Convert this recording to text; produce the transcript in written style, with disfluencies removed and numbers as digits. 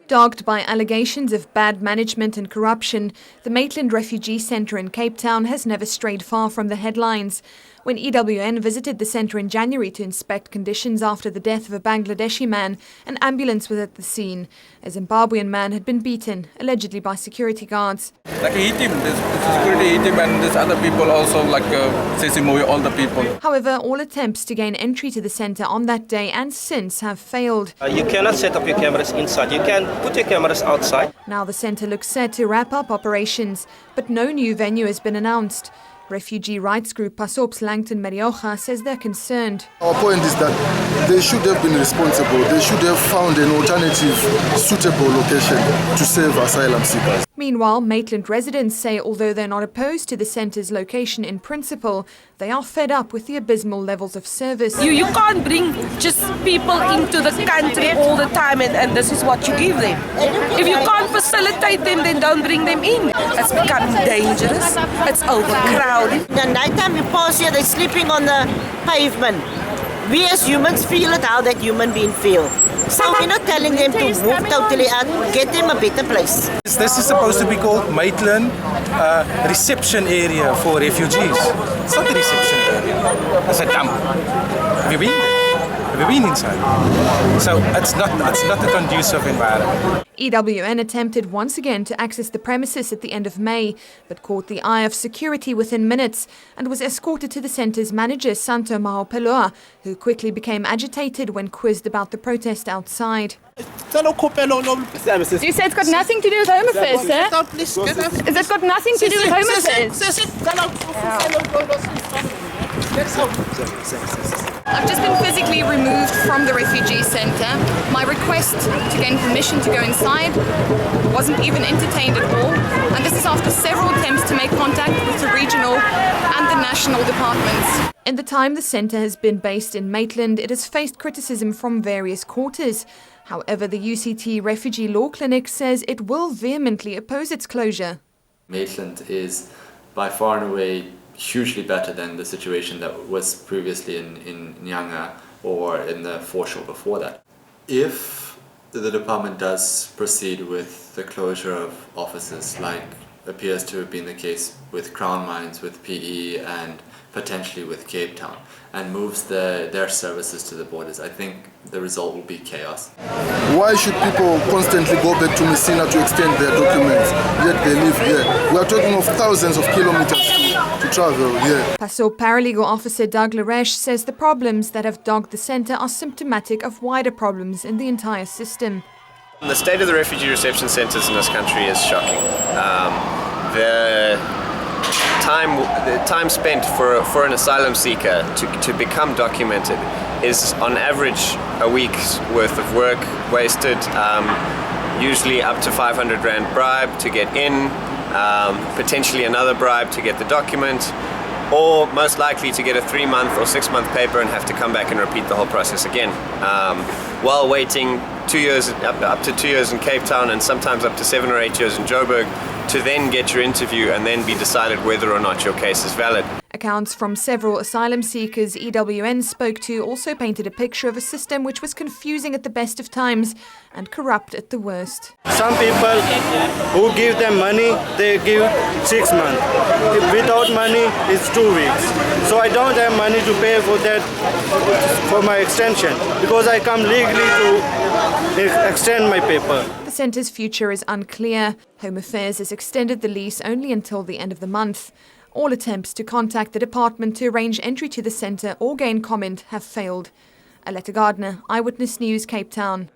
Dogged by allegations of bad management and corruption, the Maitland Refugee Centre in Cape Town has never strayed far from the headlines. When EWN visited the centre in January to inspect conditions after the death of a Bangladeshi man, an ambulance was at the scene. A Zimbabwean man had been beaten, allegedly by security guards. Like he hit him, this security hit him, and there's other people also chasing away all the people. However, all attempts to gain entry to the centre on that day and since have failed. You cannot set up your cameras inside. You can put your cameras outside. Now the centre looks set to wrap up operations, but no new venue has been announced. Refugee rights group PASSOP's Langton Miriyoga says they're concerned. Our point is that they should have been responsible. They should have found an alternative, suitable location to serve asylum seekers. Meanwhile, Maitland residents say although they're not opposed to the centre's location in principle, they are fed up with the abysmal levels of service. You can't bring just people into the country all the time and this is what you give them. If you can't facilitate them, then don't bring them in. It's become dangerous. It's overcrowded. The nighttime we pass here, they're sleeping on the pavement. We as humans feel it how that human being feel. So we're not telling them to move totally out, get them a better place. This is supposed to be called Maitland Reception Area for refugees. It's not a reception area. It's a dump. Have you been there? Have you been inside? So it's not a conducive environment. EWN attempted once again to access the premises at the end of May, but caught the eye of security within minutes and was escorted to the centre's manager, Santo Mahopeloa, who quickly became agitated when quizzed about the protest outside. You say it's got nothing to do with Home Affairs, sir? Has it got nothing to do with Home Affairs? I've just been physically removed from the refugee centre. My request to gain permission to go inside wasn't even entertained at all, and this is after several attempts to make contact with the regional and the national departments. In the time the centre has been based in Maitland, it has faced criticism from various quarters. However, the UCT Refugee Law Clinic says it will vehemently oppose its closure. Maitland is by far and away hugely better than the situation that was previously in Nyanga or in the foreshore before that. If the department does proceed with the closure of offices, like appears to have been the case with Crown Mines, with PE and potentially with Cape Town, and moves their services to the borders, I think the result will be chaos. Why should people constantly go back to Messina to extend their documents, yet they live here? We are talking of thousands of kilometers to travel here. PASSOP paralegal officer Doug Leresche says the problems that have dogged the centre are symptomatic of wider problems in the entire system. The state of the refugee reception centres in this country is shocking. The time spent for an asylum seeker to become documented is on average a week's worth of work wasted, usually up to 500 Rand bribe to get in, potentially another bribe to get the document, or most likely to get a 3-month or 6-month paper and have to come back and repeat the whole process again, while waiting 2 years, up to 2 years in Cape Town and sometimes up to 7 or 8 years in Joburg to then get your interview and then be decided whether or not your case is valid. Accounts from several asylum seekers EWN spoke to also painted a picture of a system which was confusing at the best of times and corrupt at the worst. Some people who give them money, they give 6 months. Without money, it's 2 weeks. So I don't have money to pay for that, for my extension, because I come legally to extend my paper. The centre's future is unclear. Home Affairs has extended the lease only until the end of the month. All attempts to contact the department to arrange entry to the centre or gain comment have failed. Aletta Gardner, Eyewitness News, Cape Town.